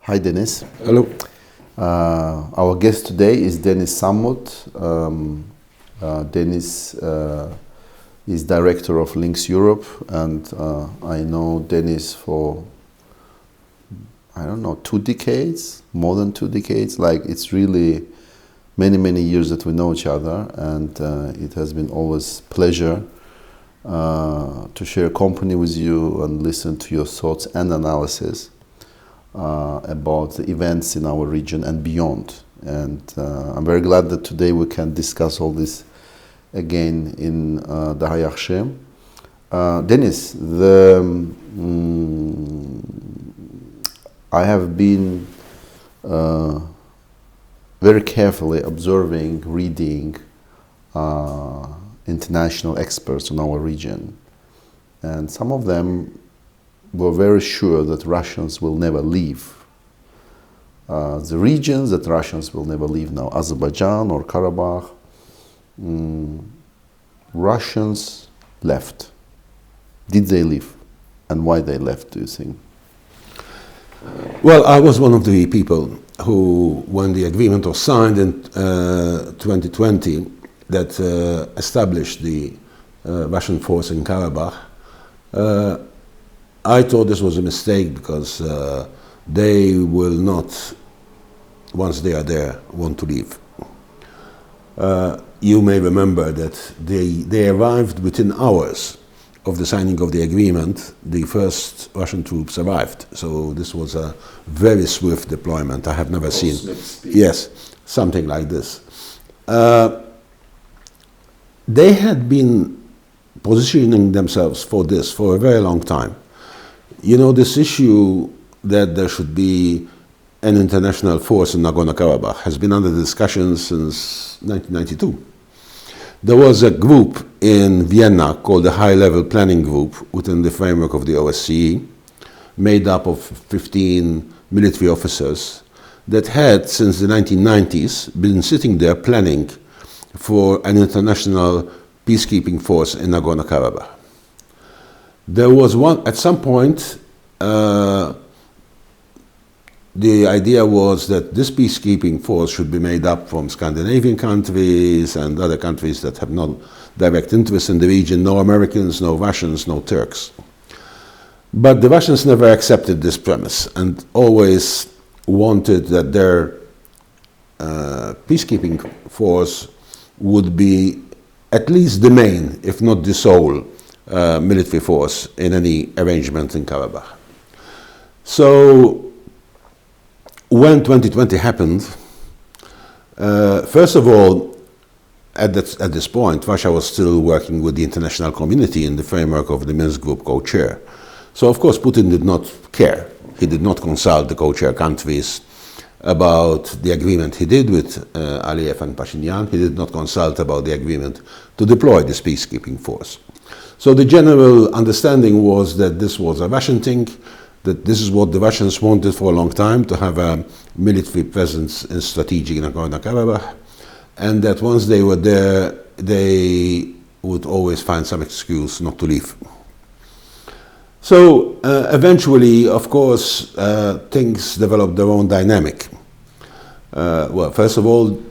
Hi, Dennis. Hello. Our guest today is Dennis Sammut. Dennis is director of Links Europe, and I know Dennis for, I don't know, 2 decades, more than 2 decades. Like, it's really many years that we know each other, and it has been always pleasure to share company with you and listen to your thoughts and analysis about the events in our region and beyond. And I'm very glad that today we can discuss all this again in Daha Yaxşı. Dennis, I have been very carefully observing, reading international experts on our region, and some of them were very sure that Russians will never leave the regions, that Russians will never leave now Azerbaijan or Karabakh. Russians left. Did they leave? And why they left, do you think? Well, I was one of the people who, when the agreement was signed in 2020, that established the Russian force in Karabakh, I thought this was a mistake because they will not, once they are there, want to leave. You may remember that they arrived within hours of the signing of the agreement. The first Russian troops arrived, so this was a very swift deployment. I have never seen, yes, something like this. They had been positioning themselves for this for a very long time. You know, this issue that there should be an international force in Nagorno-Karabakh has been under discussion since 1992. There was a group in Vienna called the High-Level Planning Group within the framework of the OSCE, made up of 15 military officers that had, since the 1990s, been sitting there planning for an international peacekeeping force in Nagorno-Karabakh. There was one, at some point, the idea was that this peacekeeping force should be made up from Scandinavian countries and other countries that have no direct interest in the region, no Americans, no Russians, no Turks. But the Russians never accepted this premise and always wanted that their peacekeeping force would be at least the main, if not the sole, military force in any arrangement in Karabakh. So when 2020 happened, first of all, at this point, Russia was still working with the international community in the framework of the Minsk Group co-chair. So of course Putin did not care. He did not consult the co-chair countries about the agreement he did with Aliyev and Pashinyan. He did not consult about the agreement to deploy this peacekeeping force. So the general understanding was that this was a Russian thing, that this is what the Russians wanted for a long time, to have a military presence in strategic Nagorno-Karabakh, and that once they were there, they would always find some excuse not to leave. So eventually, of course, things developed their own dynamic. Well, first of all,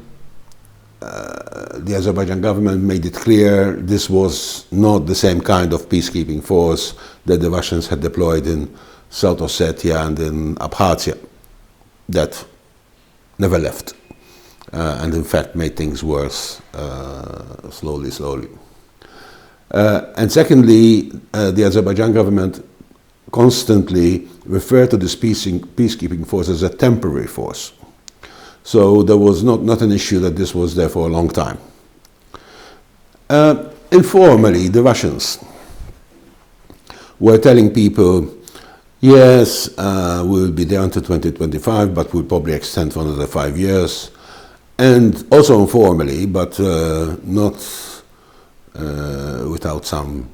the Azerbaijan government made it clear this was not the same kind of peacekeeping force that the Russians had deployed in South Ossetia and in Abkhazia, that never left, and in fact made things worse slowly. And secondly, the Azerbaijan government constantly referred to this peacekeeping force as a temporary force. So there was not an issue that this was there for a long time. Informally, the Russians were telling people, yes, we will be there until 2025, but we'll probably extend for another 5 years. And also informally, but not without some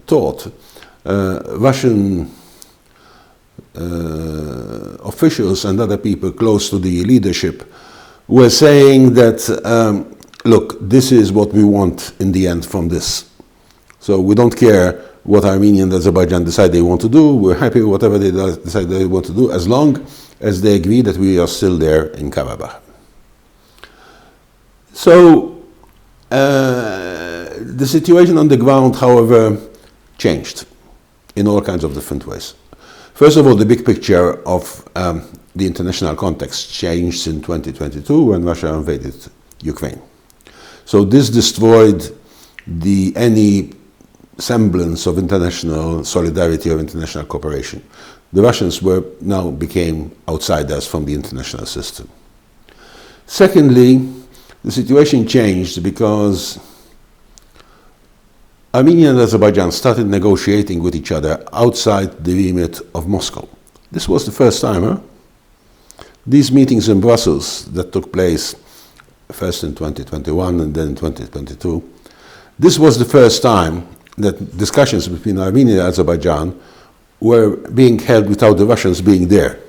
thought, Russian officials and other people close to the leadership were saying that, look, this is what we want in the end from this. So we don't care what Armenia and Azerbaijan decide they want to do. We're happy with whatever they decide they want to do, as long as they agree that we are still there in Karabakh. So the situation on the ground, however, changed in all kinds of different ways. First of all, the big picture of the international context changed in 2022 when Russia invaded Ukraine. So this destroyed any semblance of international solidarity or international cooperation. The Russians now became outsiders from the international system. Secondly, the situation changed because Armenia and Azerbaijan started negotiating with each other outside the remit of Moscow. This was the first time. These meetings in Brussels that took place first in 2021 and then in 2022, this was the first time that discussions between Armenia and Azerbaijan were being held without the Russians being there.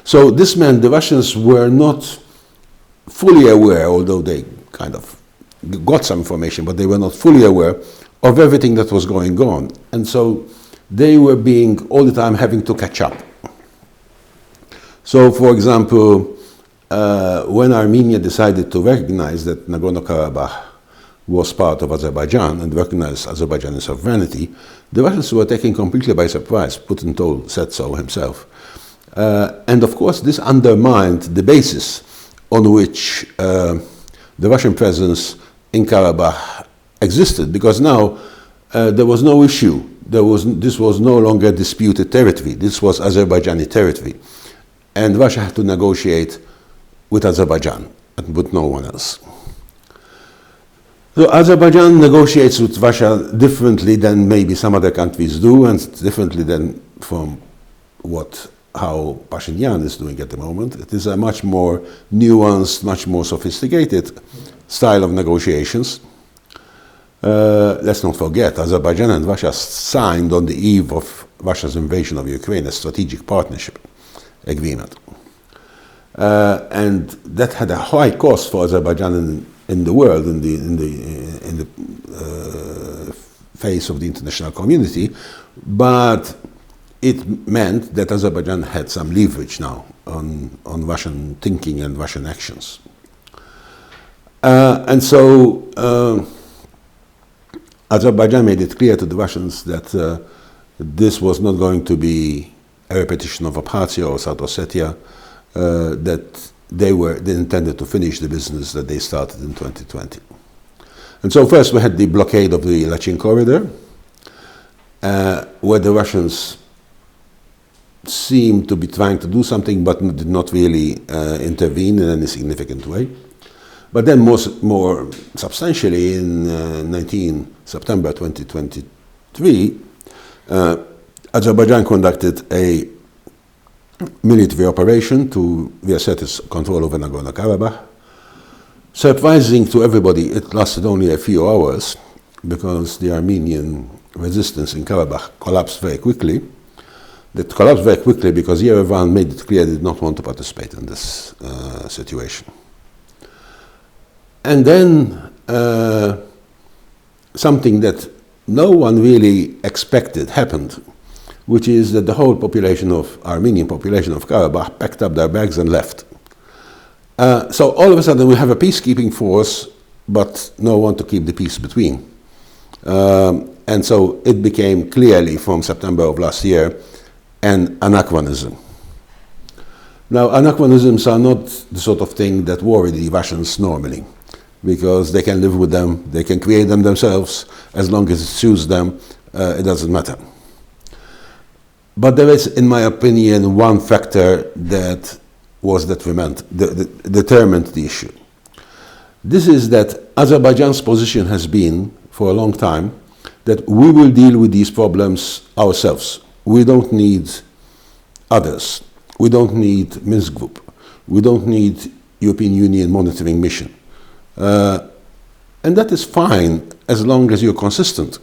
So this meant the Russians were not fully aware, although they kind of got some information, but they were not fully aware of everything that was going on. And so they were being all the time having to catch up. So, for example, when Armenia decided to recognize that Nagorno-Karabakh was part of Azerbaijan and recognized Azerbaijani sovereignty, the Russians were taken completely by surprise. Putin said so himself. And of course, this undermined the basis on which the Russian presence in Karabakh existed, because now there was no issue. This was no longer disputed territory. This was Azerbaijani territory. And Russia had to negotiate with Azerbaijan and with no one else. So Azerbaijan negotiates with Russia differently than maybe some other countries do, and differently than from how Pashinyan is doing at the moment. It is a much more nuanced, much more sophisticated style of negotiations. Let's not forget, Azerbaijan and Russia signed on the eve of Russia's invasion of Ukraine a strategic partnership agreement. And that had a high cost for Azerbaijan in the world, in the face of the international community, but it meant that Azerbaijan had some leverage now on Russian thinking and Russian actions. And so Azerbaijan made it clear to the Russians that this was not going to be a repetition of Abkhazia or South Ossetia, that they intended to finish the business that they started in 2020. And so first we had the blockade of the Lachin corridor, where the Russians seemed to be trying to do something but did not really intervene in any significant way. But then more substantially in 19 September 2023, Azerbaijan conducted a military operation to reassert its control over Nagorno-Karabakh. Surprising to everybody, it lasted only a few hours because the Armenian resistance in Karabakh collapsed very quickly. It collapsed very quickly because Yerevan made it clear they did not want to participate in this situation. And then something that no one really expected happened, which is that the whole Armenian population of Karabakh packed up their bags and left. So all of a sudden we have a peacekeeping force, but no one to keep the peace between. And so it became clearly from September of last year an anachronism. Now, anachronisms are not the sort of thing that worry the Russians normally, because they can live with them, they can create them themselves, as long as it suits them, it doesn't matter. But there is, in my opinion, one factor that was determined the issue. This is that Azerbaijan's position has been, for a long time, that we will deal with these problems ourselves. We don't need others. We don't need Minsk Group. We don't need European Union monitoring mission. And that is fine as long as you're consistent.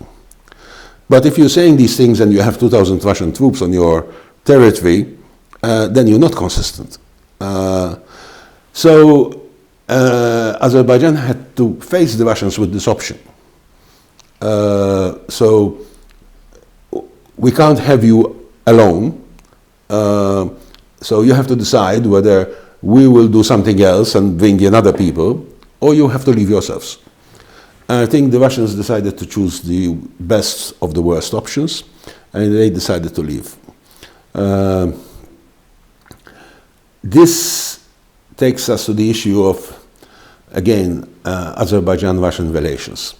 But if you're saying these things and you have 2,000 Russian troops on your territory, then you're not consistent. So Azerbaijan had to face the Russians with this option. So we can't have you alone. So you have to decide whether we will do something else and bring in other people, or you have to leave yourselves. And I think the Russians decided to choose the best of the worst options, and they decided to leave. This takes us to the issue of, again, Azerbaijan-Russian relations.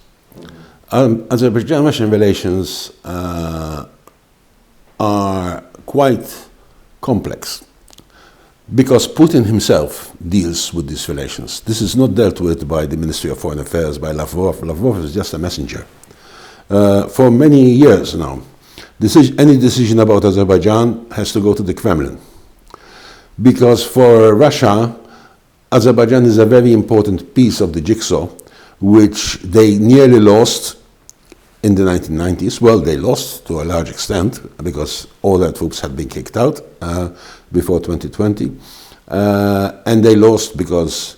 Azerbaijan-Russian relations are quite complex, because Putin himself deals with these relations. This is not dealt with by the Ministry of Foreign Affairs, by Lavrov. Lavrov is just a messenger. For many years now, any decision about Azerbaijan has to go to the Kremlin. Because for Russia, Azerbaijan is a very important piece of the jigsaw, which they nearly lost in the 1990s. Well, they lost to a large extent because all their troops had been kicked out before 2020. And they lost because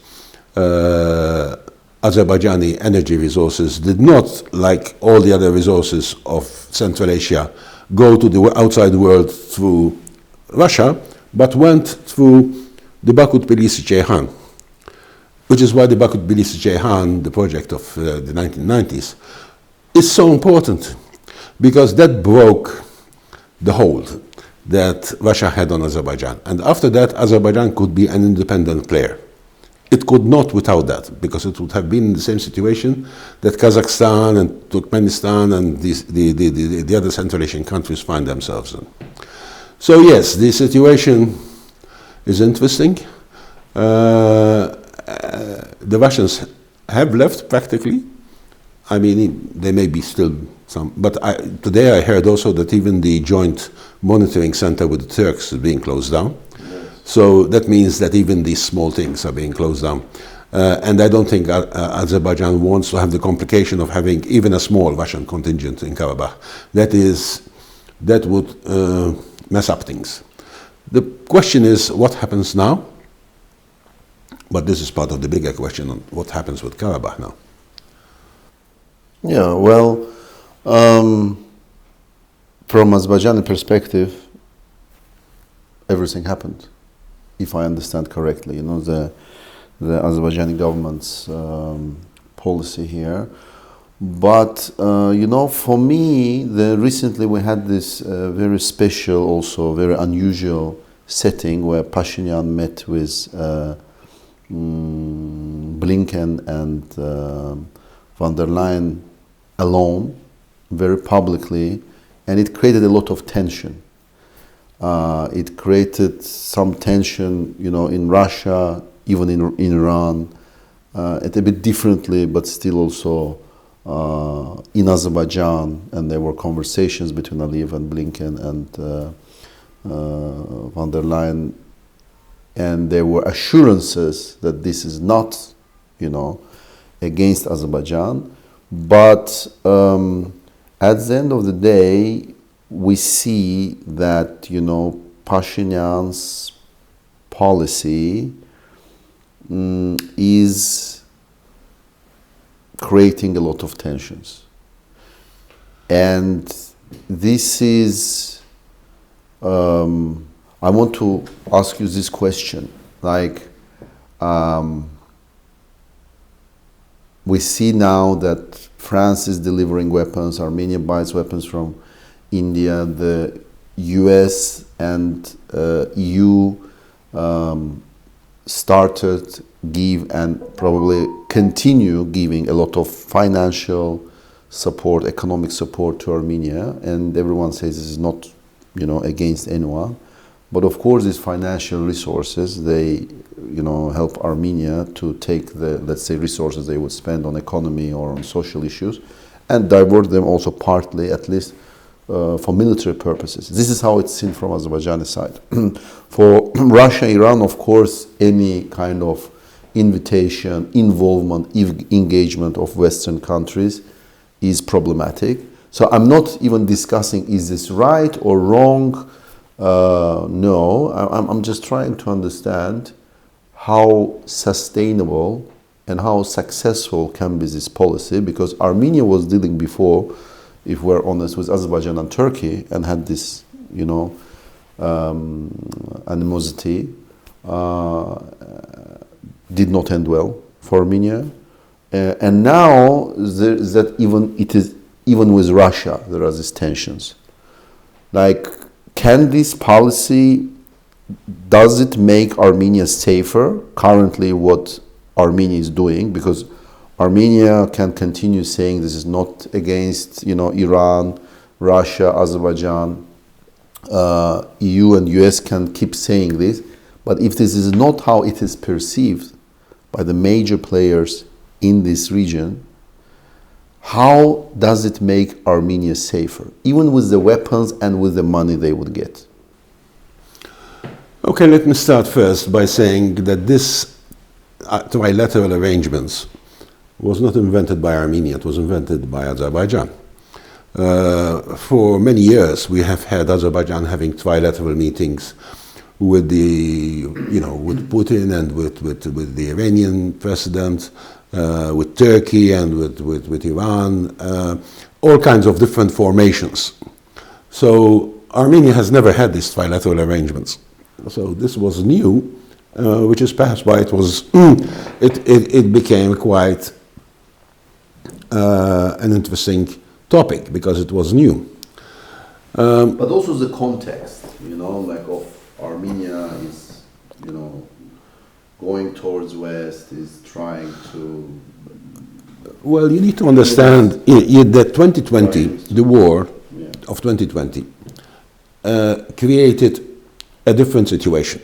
Azerbaijani energy resources did not, like all the other resources of Central Asia, go to the outside world through Russia, but went through the Baku-Tbilisi-Ceyhan, which is why the Baku-Tbilisi-Ceyhan, the project of the 1990s, is so important, because that broke the hold that Russia had on Azerbaijan. And after that, Azerbaijan could be an independent player. It could not without that, because it would have been in the same situation that Kazakhstan and Turkmenistan and the other Central Asian countries find themselves in. So yes, the situation is interesting. The Russians have left practically. I mean, there may be still some, but today I heard also that even the joint monitoring center with the Turks is being closed down. Yes. So that means that even these small things are being closed down. And I don't think Azerbaijan wants to have the complication of having even a small Russian contingent in Karabakh. That would mess up things. The question is, what happens now? But this is part of the bigger question on what happens with Karabakh now. Yeah, well, from Azerbaijani perspective, everything happened, if I understand correctly. You know, the Azerbaijani government's policy here. But, you know, for me, recently we had this very special, also very unusual setting where Pashinyan met with Blinken and von der Leyen alone, very publicly, and it created a lot of tension. It created some tension, you know, in Russia, even in Iran, a bit differently, but still also in Azerbaijan, and there were conversations between Aliyev and Blinken and von der Leyen, and there were assurances that this is not, you know, against Azerbaijan. But at the end of the day, we see that, you know, Pashinyan's policy is creating a lot of tensions. And this is, I want to ask you this question, like, we see now that France is delivering weapons, Armenia buys weapons from India, the US and EU started give and probably continue giving a lot of financial support, economic support to Armenia, and everyone says this is not, you know, against anyone. But of course, these financial resources, they, you know, help Armenia to take the, let's say, resources they would spend on economy or on social issues and divert them also partly, at least, for military purposes. This is how it's seen from Azerbaijani side. For Russia, Iran, of course, any kind of invitation, involvement, engagement of Western countries is problematic. So I'm not even discussing is this right or wrong. No, I'm just trying to understand how sustainable and how successful can be this policy, because Armenia was dealing before if we're honest, with Azerbaijan and Turkey, and had this, animosity, did not end well for Armenia. And now that even with Russia, there are these tensions. Like, can this policy, does it make Armenia safer? Currently, what Armenia is doing, because Armenia can continue saying this is not against, Iran, Russia, Azerbaijan, EU and US can keep saying this. But if this is not how it is perceived by the major players in this region, how does it make Armenia safer, even with the weapons and with the money they would get? Okay, let me start first by saying that this trilateral arrangements was not invented by Armenia, it was invented by Azerbaijan. For many years, we have had Azerbaijan having trilateral meetings with with Putin and with the Iranian president, with Turkey and with Iran, all kinds of different formations. So Armenia has never had these trilateral arrangements. So this was new, which is perhaps why it was it became quite an interesting topic, because it was new. But also the context, like of Armenia is, going towards West, is trying to... Well, you need to understand that 2020, the war of 2020, created a different situation.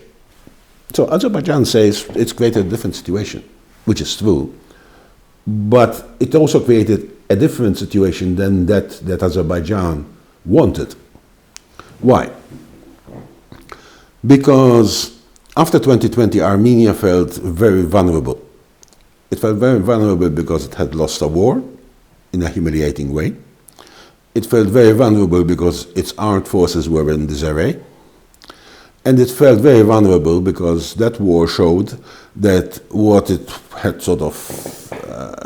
So Azerbaijan says it's created a different situation, which is true, but it also created a different situation than that Azerbaijan wanted. Why? Because after 2020, Armenia felt very vulnerable. It felt very vulnerable because it had lost a war in a humiliating way. It felt very vulnerable because its armed forces were in disarray. And it felt very vulnerable because that war showed that what it had sort of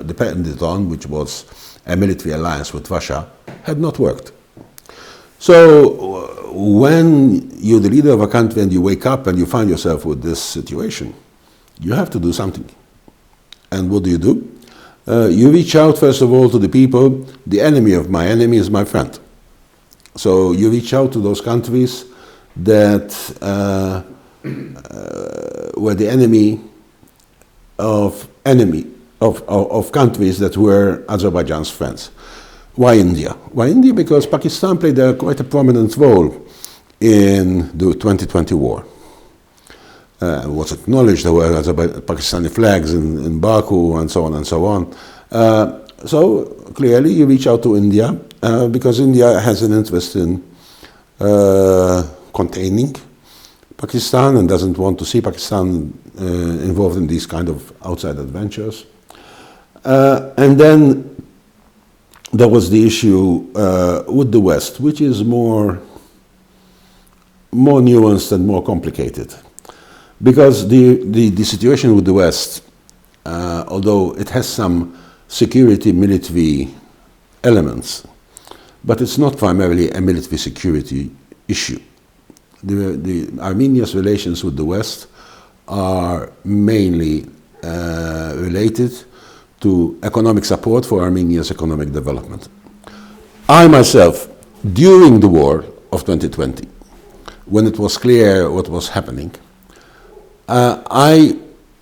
depended on, which was a military alliance with Russia, had not worked. So when you're the leader of a country and you wake up and you find yourself with this situation, you have to do something. And what do? You reach out, first of all, to the people. The enemy of my enemy is my friend. So you reach out to those countries that were the enemy of countries that were Azerbaijan's friends. Why India? Why India? Because Pakistan played quite a prominent role in the 2020 war. It was acknowledged there were Pakistani flags in Baku and so on and so on. So clearly you reach out to India because India has an interest in containing Pakistan and doesn't want to see Pakistan involved in these kind of outside adventures. And then there was the issue with the West, which is more nuanced and more complicated. Because the situation with the West, although it has some security military elements, but it's not primarily a military security issue. The Armenia's relations with the West are mainly related to economic support for Armenia's economic development. I myself, during the war of 2020, when it was clear what was happening, I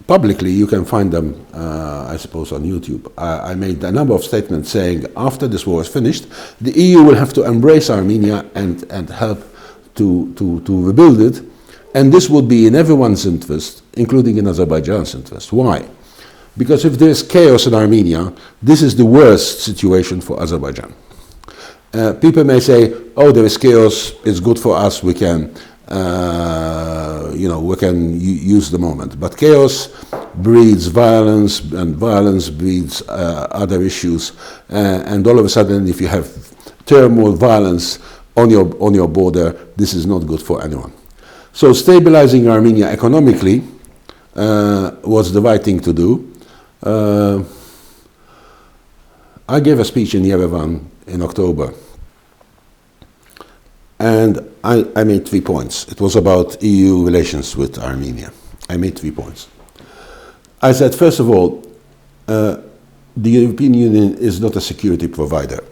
publicly, you can find them, I suppose, on YouTube, I made a number of statements saying after this war is finished, the EU will have to embrace Armenia and help to rebuild it, and this would be in everyone's interest, including in Azerbaijan's interest. Why? Because if there's chaos in Armenia, this is the worst situation for Azerbaijan. People may say, oh, there is chaos, it's good for us, we can we can use the moment. But chaos breeds violence, and violence breeds other issues. And all of a sudden, if you have turmoil, violence on your border, this is not good for anyone. So stabilizing Armenia economically was the right thing to do. I gave a speech in Yerevan in October. And I made 3 points. It was about EU relations with Armenia. I made 3 points. I said, first of all, the European Union is not a security provider.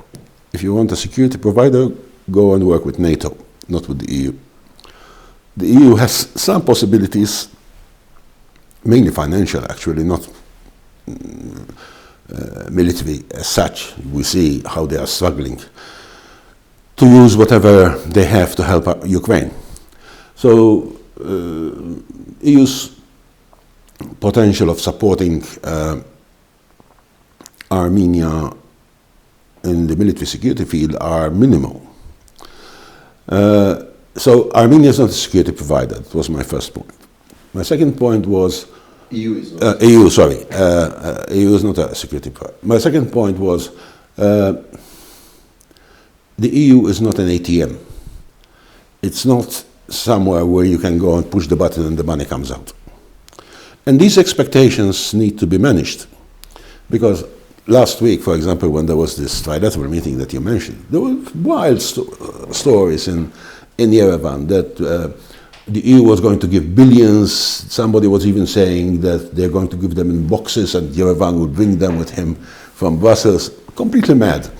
If you want a security provider, go and work with NATO, not with the EU. The EU has some possibilities, mainly financial actually, not military as such. We see how they are struggling to use whatever they have to help Ukraine. So EU's potential of supporting Armenia in the military security field are minimal. So Armenia is not a security provider. That was my first point. My second point was EU is not. EU is not a security provider. My second point was the EU is not an ATM. It's not somewhere where you can go and push the button and the money comes out. And these expectations need to be managed. Because last week, for example, when there was this trilateral meeting that you mentioned, there were wild stories in Yerevan that the EU was going to give billions. Somebody was even saying that they're going to give them in boxes and Yerevan would bring them with him from Brussels. Completely mad.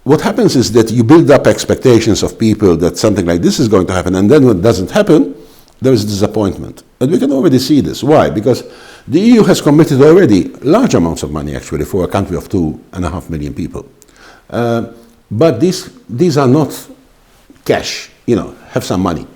What happens is that you build up expectations of people that something like this is going to happen, and then when it doesn't happen, there is disappointment. And we can already see this. Why? Because the EU has committed already large amounts of money, actually, for a country of 2.5 million people. But these are not cash, have some money.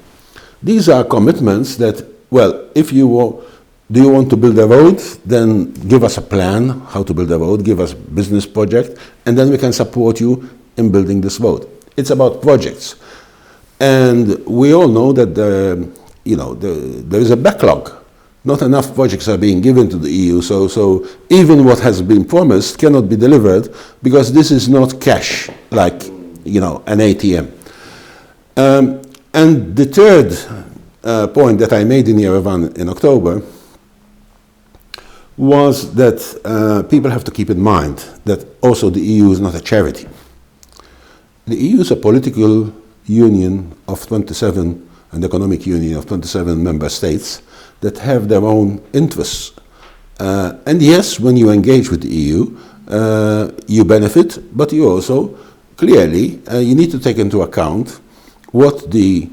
These are commitments that, well, if you do you want to build a road, then give us a plan how to build a road, give us a business project, and then we can support you in building this road. It's about projects. And we all know that there is a backlog. Not enough projects are being given to the EU, so even what has been promised cannot be delivered because this is not cash, like an ATM. And the third point that I made in Yerevan in October was that people have to keep in mind that also the EU is not a charity. The EU is a political union of 27, an economic union of 27 member states that have their own interests. And yes, when you engage with the EU, you benefit, but you also, clearly, you need to take into account what the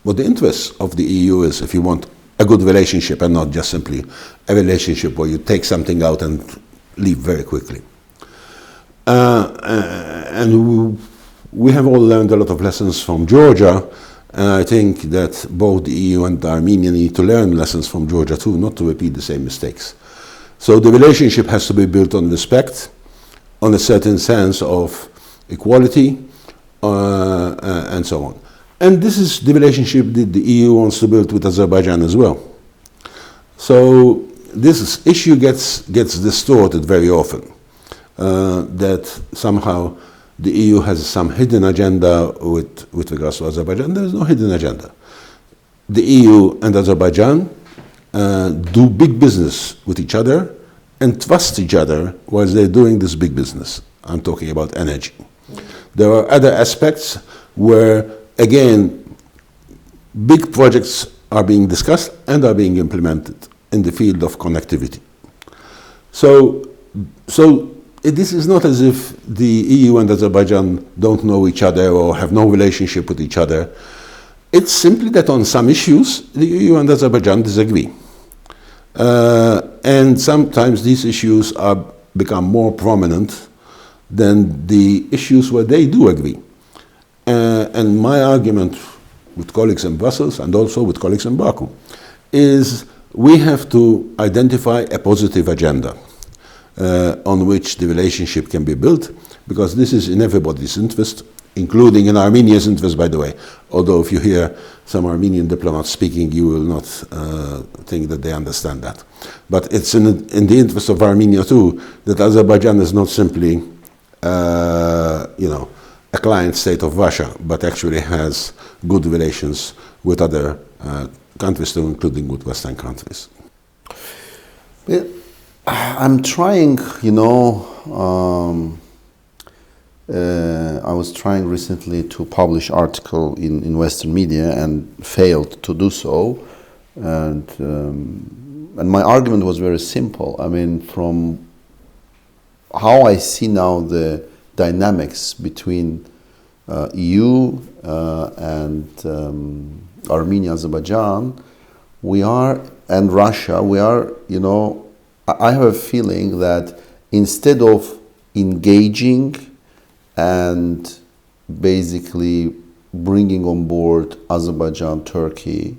interests of the EU is if you want a good relationship and not just simply a relationship where you take something out and leave very quickly. And we have all learned a lot of lessons from Georgia, and I think that both the EU and Armenia need to learn lessons from Georgia too, not to repeat the same mistakes. So the relationship has to be built on respect, on a certain sense of equality, and so on. And this is the relationship that the EU wants to build with Azerbaijan as well. So this issue gets distorted very often, that somehow the EU has some hidden agenda with regards to Azerbaijan. There is no hidden agenda. The EU and Azerbaijan do big business with each other and trust each other while they're doing this big business. I'm talking about energy. There are other aspects where, again, big projects are being discussed and are being implemented in the field of connectivity. So this is not as if the EU and Azerbaijan don't know each other or have no relationship with each other. It's simply that on some issues, the EU and Azerbaijan disagree. And sometimes these issues become more prominent than the issues where they do agree. And my argument with colleagues in Brussels and also with colleagues in Baku is we have to identify a positive agenda on which the relationship can be built, because this is in everybody's interest, including in Armenia's interest, by the way. Although if you hear some Armenian diplomats speaking, you will not think that they understand that. But it's in the interest of Armenia too, that Azerbaijan is not simply a client state of Russia, but actually has good relations with other countries too, including with Western countries. Yeah. I'm trying, I was trying recently to publish article in Western media and failed to do so. And my argument was very simple. I mean, from how I see now the dynamics between EU and Armenia, Azerbaijan, and Russia, I have a feeling that instead of engaging and basically bringing on board Azerbaijan, Turkey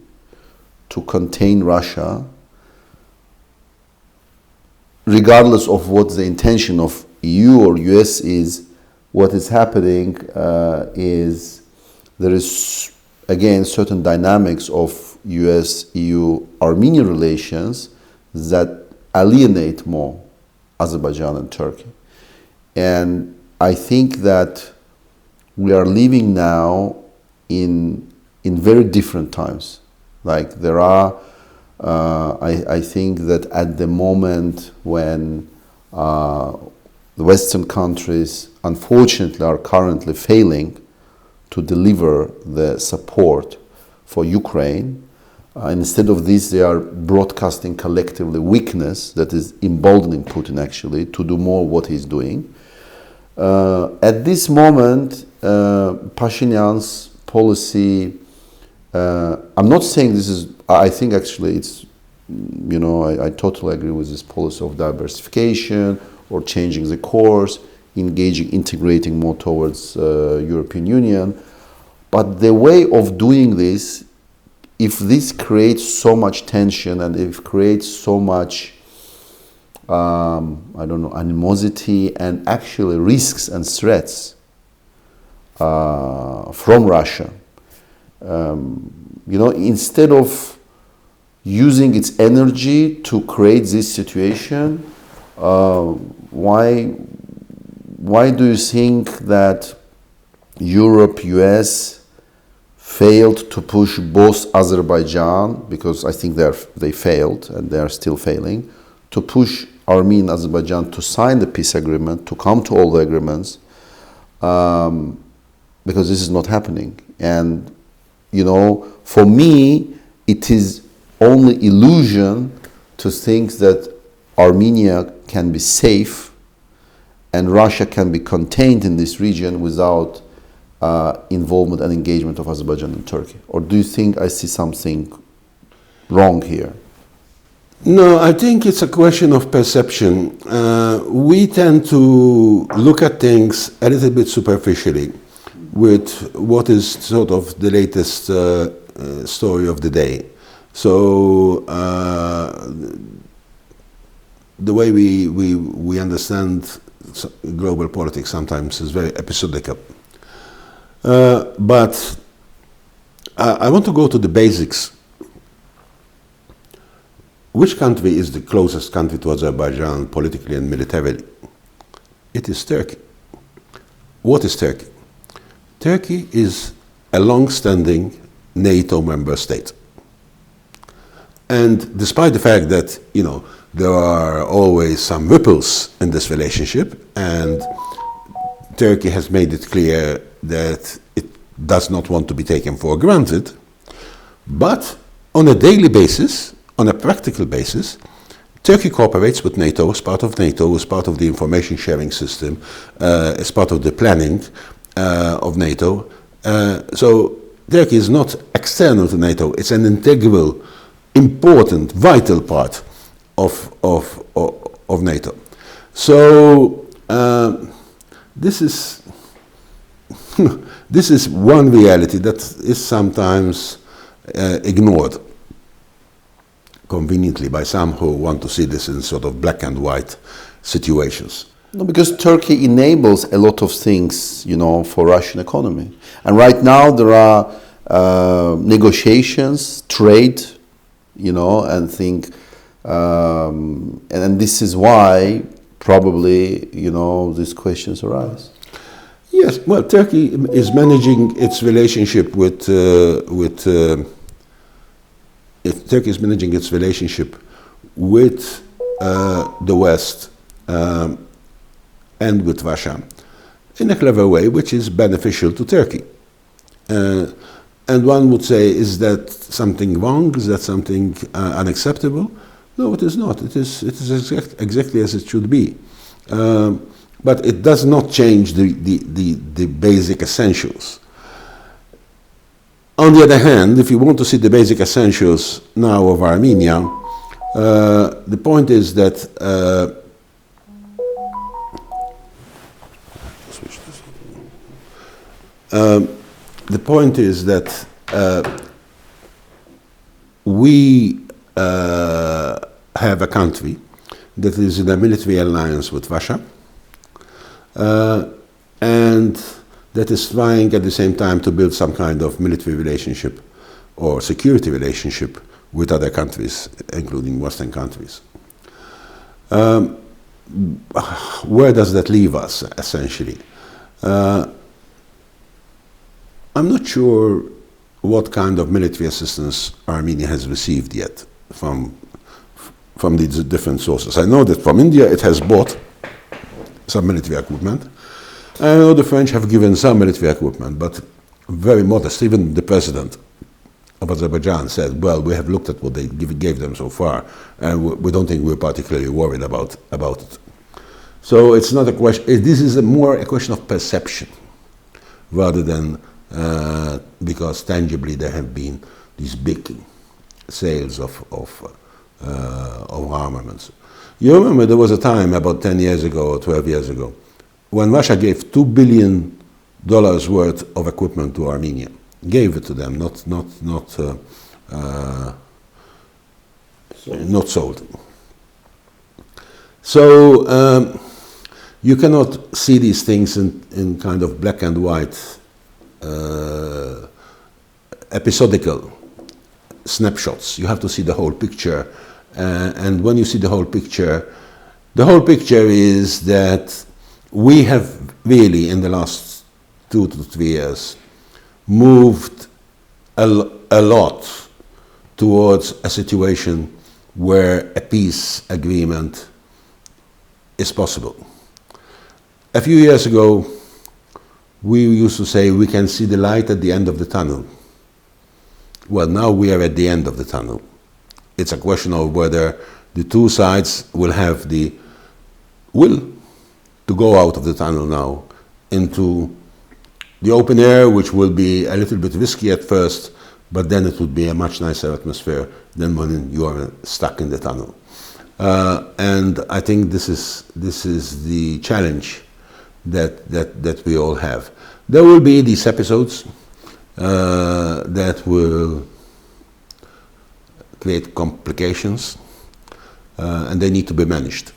to contain Russia, regardless of what the intention of EU or US is, what is happening is there is again certain dynamics of US-EU-Armenia relations that alienate more Azerbaijan and Turkey. And I think that we are living now in very different times. Like there are, I think that at the moment when the Western countries unfortunately are currently failing to deliver the support for Ukraine, instead of this they are broadcasting collectively weakness that is emboldening Putin actually to do more what he's doing. At this moment, Pashinyan's policy, I'm not saying this is, I think actually it's, I totally agree with this policy of diversification or changing the course, integrating more towards European Union. But the way of doing this, if this creates so much tension and if it creates so much animosity and actually risks and threats from Russia. Instead of using its energy to create this situation, why do you think that Europe, US failed to push both Azerbaijan, because I think they failed and they are still failing, to push Armenia and Azerbaijan to sign the peace agreement, to come to all the agreements, because this is not happening. And, for me, it is only illusion to think that Armenia can be safe and Russia can be contained in this region without involvement and engagement of Azerbaijan and Turkey. Or do you think I see something wrong here? No, I think it's a question of perception. We tend to look at things a little bit superficially with what is sort of the latest story of the day. So the way we understand global politics sometimes is very episodical. But I want to go to the basics. Which country is the closest country to Azerbaijan politically and militarily? It is Turkey. What is Turkey? Turkey is a long-standing NATO member state. And despite the fact that, there are always some ripples in this relationship, and Turkey has made it clear that it does not want to be taken for granted, but on a daily basis, on a practical basis, Turkey cooperates with NATO, as part of NATO, as part of the information sharing system, as part of the planning of NATO. So Turkey is not external to NATO, it's an integral, important, vital part of NATO. So this is this is one reality that is sometimes ignored conveniently by some who want to see this in sort of black and white situations. No, because Turkey enables a lot of things, for Russian economy. And right now there are negotiations, trade, and think, and this is why probably, these questions arise. Yes, well, Turkey is managing its relationship with Turkey is managing its relationship with the West and with Russia in a clever way, which is beneficial to Turkey. And one would say, is that something wrong? Is that something unacceptable? No, it is not. It is exactly as it should be. But it does not change the basic essentials. On the other hand, if you want to see the basic essentials now of Armenia, the point is that we have a country that is in a military alliance with Russia, and that is trying at the same time to build some kind of military relationship or security relationship with other countries, including Western countries. Where does that leave us, essentially? I'm not sure what kind of military assistance Armenia has received yet from these different sources. I know that from India it has bought some military equipment. I know the French have given some military equipment, but very modest. Even the president of Azerbaijan said, well, we have looked at what they gave them so far, and we don't think we're particularly worried about it. So it's not a question, this is more a question of perception, rather than because tangibly there have been these big sales of armaments. You remember there was a time about 10 years ago or 12 years ago when Russia gave $2 billion worth of equipment to Armenia. Gave it to them, not sold. So you cannot see these things in kind of black and white episodical snapshots. You have to see the whole picture, and when you see the whole picture is that we have really in the last 2 to 3 years moved a lot towards a situation where a peace agreement is possible. A few years ago, we used to say we can see the light at the end of the tunnel. Well, now we are at the end of the tunnel. It's a question of whether the two sides will have the will to go out of the tunnel now into the open air, which will be a little bit risky at first, but then it would be a much nicer atmosphere than when you are stuck in the tunnel. And I think this is the challenge that we all have. There will be these episodes that will create complications, and they need to be managed.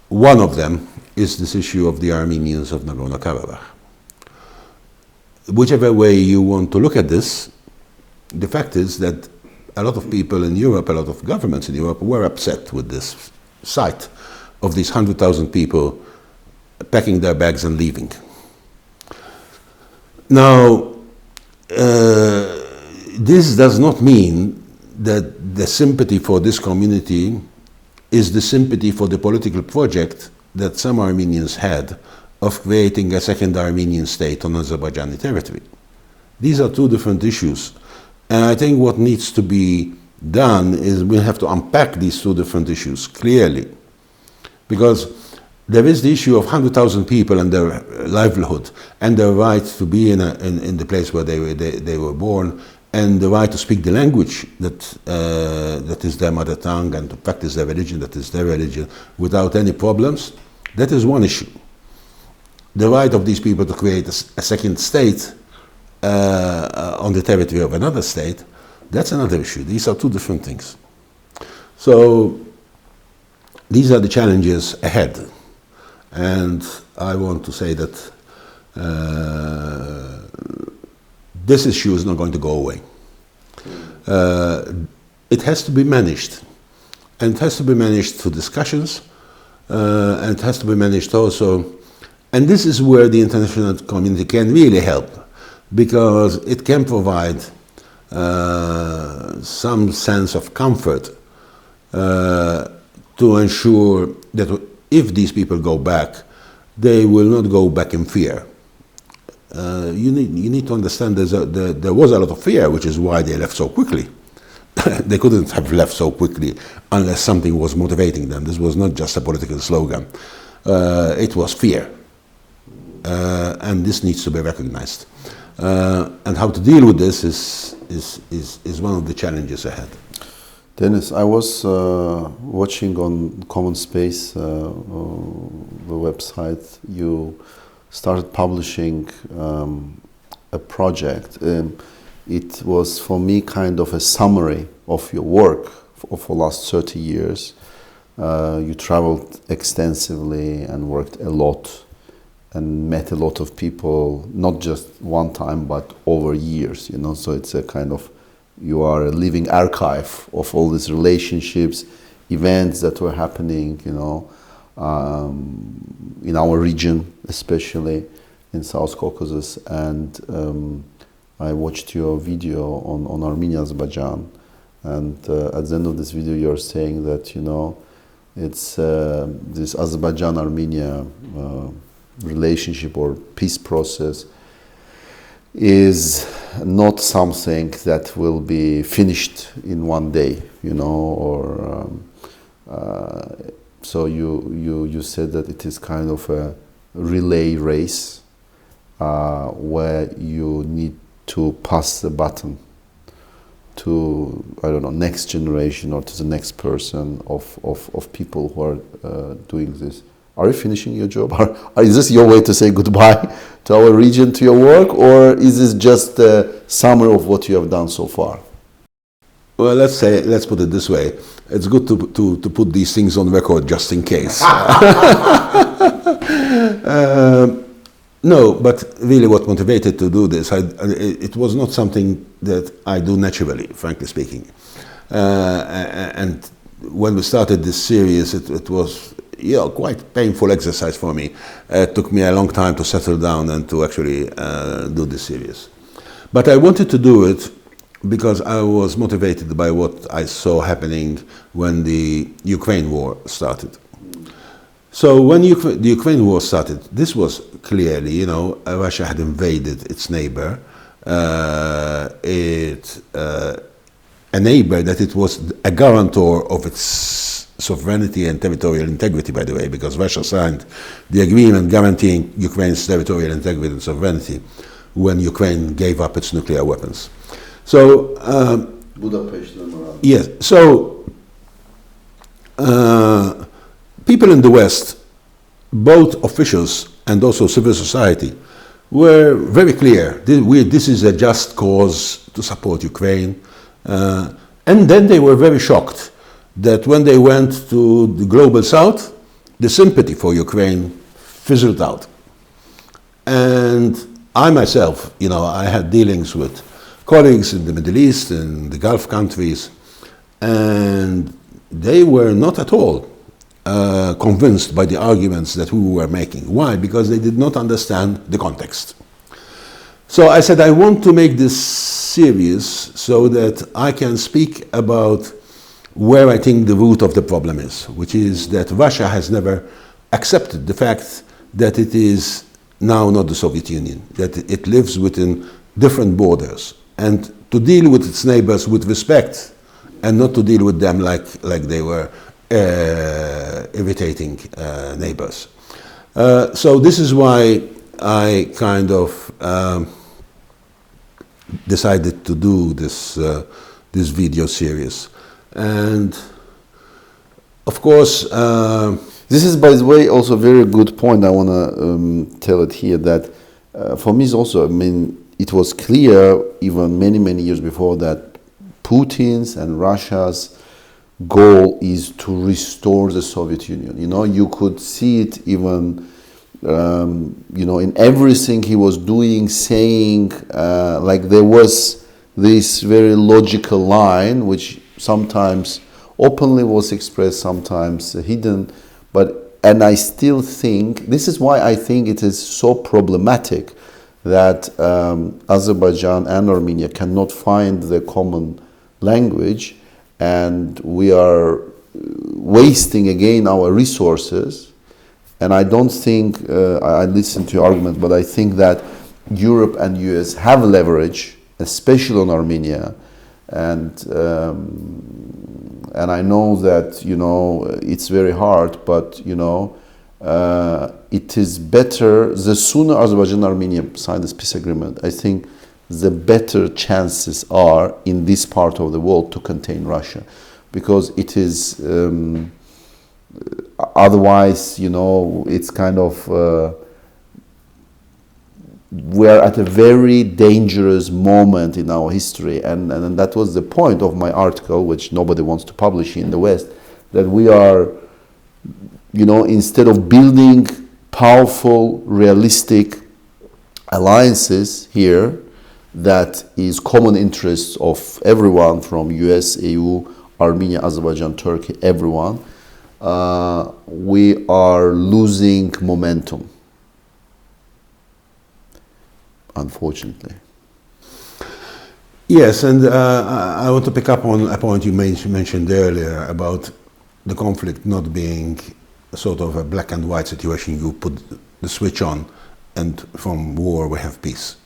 One of them is this issue of the Armenians of Nagorno-Karabakh. Whichever way you want to look at this, the fact is that a lot of people in Europe, a lot of governments in Europe were upset with this sight of these 100,000 people packing their bags and leaving. Now, this does not mean that the sympathy for this community is the sympathy for the political project that some Armenians had of creating a second Armenian state on Azerbaijani territory. These are two different issues. And I think what needs to be done is we have to unpack these two different issues clearly. Because there is the issue of 100,000 people and their livelihood and their right to be in the place where they were born, and the right to speak the language that is their mother tongue and to practice their religion that is their religion without any problems. That is one issue. The right of these people to create a second state on the territory of another state, that's another issue. These are two different things. So these are the challenges ahead. And I want to say that this issue is not going to go away. It has to be managed. And it has to be managed through discussions, and it has to be managed also. And this is where the international community can really help, because it can provide some sense of comfort to ensure that if these people go back, they will not go back in fear. You need to understand there was a lot of fear, which is why they left so quickly. They couldn't have left so quickly unless something was motivating them. This was not just a political slogan. It was fear. And this needs to be recognized. And how to deal with this is one of the challenges ahead. Dennis, I was watching on Common Space, the website. You started publishing a project. It was for me kind of a summary of your work for the last 30 years. You traveled extensively and worked a lot and met a lot of people, not just one time, but over years, you know, so it's a kind of, you are a living archive of all these relationships, events that were happening, you know, in our region, especially in South Caucasus. And I watched your video on Armenia, Azerbaijan, and at the end of this video you're saying that, you know, it's this Azerbaijan-Armenia relationship or peace process is not something that will be finished in one day, you know, or so you said that it is kind of a relay race where you need to pass the baton to, I don't know, next generation or to the next person of people who are doing this. Are you finishing your job? Is this your way to say goodbye to our region, to your work, or is this just a summary of what you have done so far? Well, let's put it this way. It's good to put these things on record just in case. No, but really what motivated to do this, it was not something that I do naturally, frankly speaking. And when we started this series, it was quite painful exercise for me. It took me a long time to settle down and to actually do this series. But I wanted to do it because I was motivated by what I saw happening when the Ukraine war started. So when the Ukraine war started, this was clearly, you know, Russia had invaded its neighbor. A neighbor that it was a guarantor of its sovereignty and territorial integrity, by the way, because Russia signed the agreement guaranteeing Ukraine's territorial integrity and sovereignty when Ukraine gave up its nuclear weapons. So, Budapest Memorandum. Yes. So, people in the West, both officials and also civil society, were very clear. This is a just cause to support Ukraine. And then they were very shocked that when they went to the global south, the sympathy for Ukraine fizzled out. And I myself, you know, I had dealings with colleagues in the Middle East and the Gulf countries, and they were not at all convinced by the arguments that we were making. Why? Because they did not understand the context. So I said, I want to make this series so that I can speak about where I think the root of the problem is, which is that Russia has never accepted the fact that it is now not the Soviet Union, that it lives within different borders, and to deal with its neighbors with respect and not to deal with them like they were irritating neighbors. So this is why I kind of decided to do this video series. And of course, this is, by the way, also a very good point. I want to tell it here that for me, it's also, I mean, it was clear even many years before that Putin's and Russia's goal is to restore the Soviet Union. You know, you could see it even, you know, in everything he was doing, saying, like there was this very logical line, which sometimes openly was expressed, sometimes hidden, and I still think, this is why I think it is so problematic that Azerbaijan and Armenia cannot find the common language, and we are wasting again our resources. And I don't think, I listened to your argument, but I think that Europe and US have leverage, especially on Armenia. And I know that, you know, it's very hard, but, you know, it is better, the sooner Azerbaijan and Armenia sign this peace agreement, I think the better chances are in this part of the world to contain Russia. Because it is, otherwise, you know, it's kind of, we're at a very dangerous moment in our history. And that was the point of my article, which nobody wants to publish in the West, that we are, you know, instead of building powerful, realistic alliances here, that is common interests of everyone from US, EU, Armenia, Azerbaijan, Turkey, everyone, we are losing momentum, unfortunately. Yes, and I want to pick up on a point you mentioned earlier about the conflict not being sort of a black and white situation. You put the switch on and from war we have peace.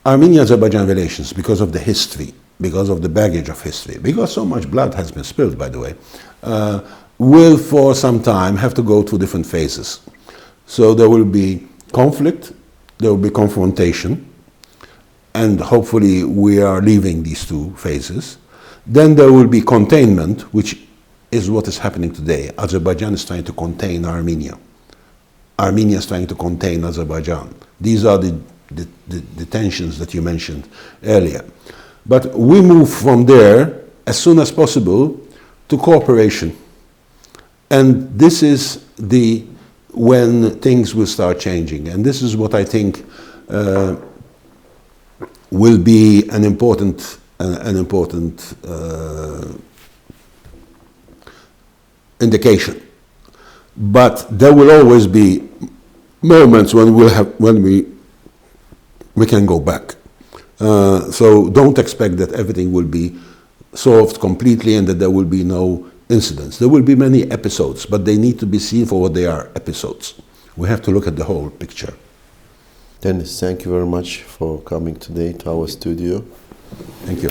Armenia-Azerbaijan relations, because of the history, because of the baggage of history, because so much blood has been spilled, by the way, will for some time have to go through different phases. So there will be conflict, there will be confrontation, and hopefully we are leaving these two phases. Then there will be containment, which is what is happening today. Azerbaijan is trying to contain Armenia. Armenia is trying to contain Azerbaijan. These are the tensions that you mentioned earlier. But we move from there as soon as possible to cooperation. And this is when things will start changing. And this is what I think will be an important indication. But there will always be moments when we can go back. So don't expect that everything will be solved completely and that there will be no incidents. There will be many episodes, but they need to be seen for what they are, episodes. We have to look at the whole picture. Dennis, thank you very much for coming today to our studio. Thank you.